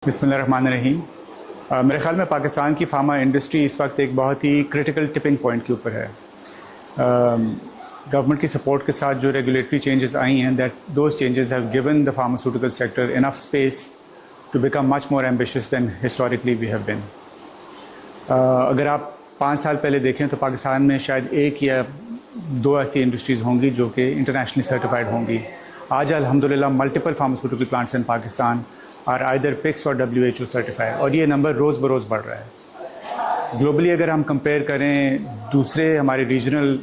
بسم اللہ الرحمن الرحیم۔ میرے خیال میں پاکستان کی فارما انڈسٹری اس وقت ایک بہت ہی کرٹیکل ٹپنگ پوائنٹ کے اوپر ہے۔ گورنمنٹ کی سپورٹ کے ساتھ جو ریگولیٹری چینجز آئی ہیں those changes have given the pharmaceutical sector enough space to become much more ambitious than historically we have been. اگر آپ 5 سال پہلے دیکھیں تو پاکستان میں شاید 1 یا 2 ایسی انڈسٹریز ہوں گی جو کہ انٹرنیشنلی سرٹیفائڈ ہوں گی۔ آج الحمدللہ multiple pharmaceutical plants in Pakistan are either PICS اور WHO سرٹیفائڈ، اور یہ نمبر روز بروز بڑھ رہا ہے۔ گلوبلی اگر ہم کمپیئر کریں دوسرے ہمارے ریجنل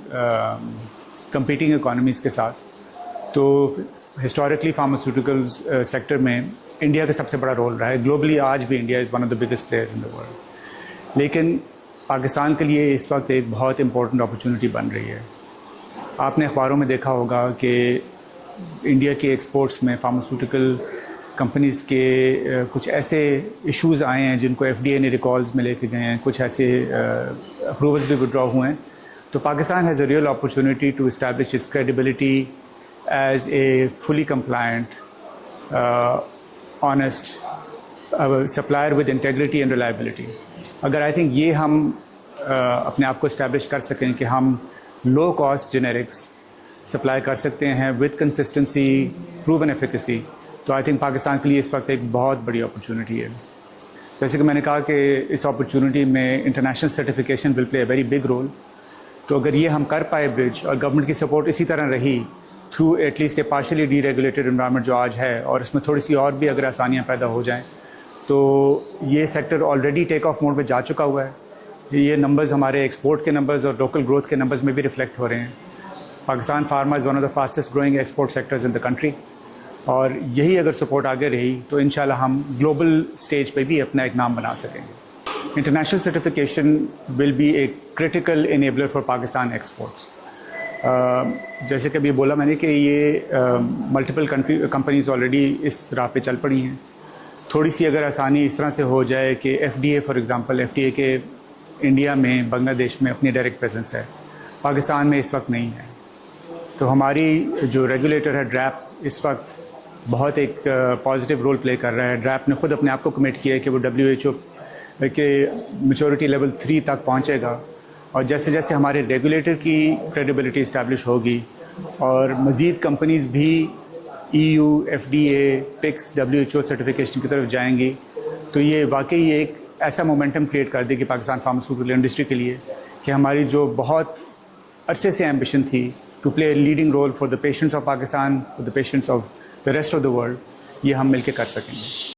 کمپیٹنگ اکانومیز کے ساتھ تو ہسٹوریکلی فارماسیوٹیکل سیکٹر میں انڈیا کا سب سے بڑا رول رہا ہے۔ گلوبلی آج بھی India is one of the biggest players in the world, لیکن پاکستان کے لیے اس وقت ایک بہت امپورٹنٹ اپرچونٹی بن رہی ہے۔ آپ نے اخباروں میں دیکھا ہوگا کہ انڈیا کے ایکسپورٹس میں فارماسیوٹیکل کمپنیز کے کچھ ایسے ایشوز آئے ہیں جن کو FDA نے ریکالز میں لے کے گئے ہیں، کچھ ایسے اپروولز بھی ودرا ہوئے ہیں۔ تو Pakistan has a real opportunity to establish its credibility as a fully compliant honest supplier with integrity and reliability. اگر آئی تھنک یہ ہم اپنے آپ کو اسٹیبلش کر سکیں کہ ہم لو کاسٹ جنیرکس سپلائی کر سکتے ہیں ود کنسسٹنسی پروون ایفیکیسی، تو آئی تھنک پاکستان کے لیے اس وقت ایک بہت بڑی اپرچونٹی ہے۔ جیسے کہ میں نے کہا کہ اس اپرچونٹی میں international certification will play a very big role. تو اگر یہ ہم کر پائے برج، اور گورنمنٹ کی سپورٹ اسی طرح رہی through at least a partially deregulated environment جو آج ہے، اور اس میں تھوڑی سی اور بھی اگر آسانیاں پیدا ہو جائیں، تو یہ sector already take off mode پہ جا چکا ہوا ہے۔ یہ نمبرز ہمارے ایکسپورٹ کے نمبرز اور لوکل گروتھ کے نمبرز میں بھی ریفلیکٹ ہو رہے ہیں۔ Pakistan pharma is one of the fastest growing export sectors in the country, اور یہی اگر سپورٹ آگے رہی تو انشاءاللہ ہم گلوبل سٹیج پہ بھی اپنا ایک نام بنا سکیں گے۔ International certification will be a critical enabler for Pakistan exports. جیسے کہ ابھی بولا میں نے کہ یہ ملٹیپل کمپنیز آلریڈی اس راہ پہ چل پڑی ہیں۔ تھوڑی سی اگر آسانی اس طرح سے ہو جائے کہ FDA فار ایگزامپل، FDA کے انڈیا میں بنگلہ دیش میں اپنی ڈائریکٹ پریزنس ہے، پاکستان میں اس وقت نہیں ہے، تو ہماری جو ریگولیٹر ہے ڈریپ اس وقت بہت ایک پازیٹیو رول پلے کر رہا ہے۔ ڈریپ نے خود اپنے آپ کو کمٹ کیا ہے کہ وہ WHO کے میچورٹی لیول 3 تک پہنچے گا، اور جیسے جیسے ہمارے ریگولیٹر کی کریڈیبلٹی اسٹیبلش ہوگی اور مزید کمپنیز بھی EU، FDA، PICS، WHO certification کی طرف جائیں گی، تو یہ واقعی ایک ایسا مومنٹم کریٹ کر دے گی پاکستان فارماسیوٹیکل انڈسٹری کے لیے کہ ہماری جو بہت عرصے سے ایمبیشن تھی to play a leading role for the patients of Pakistan, for the patients of the rest of the world, یہ ہم مل کے کر سکیں گے۔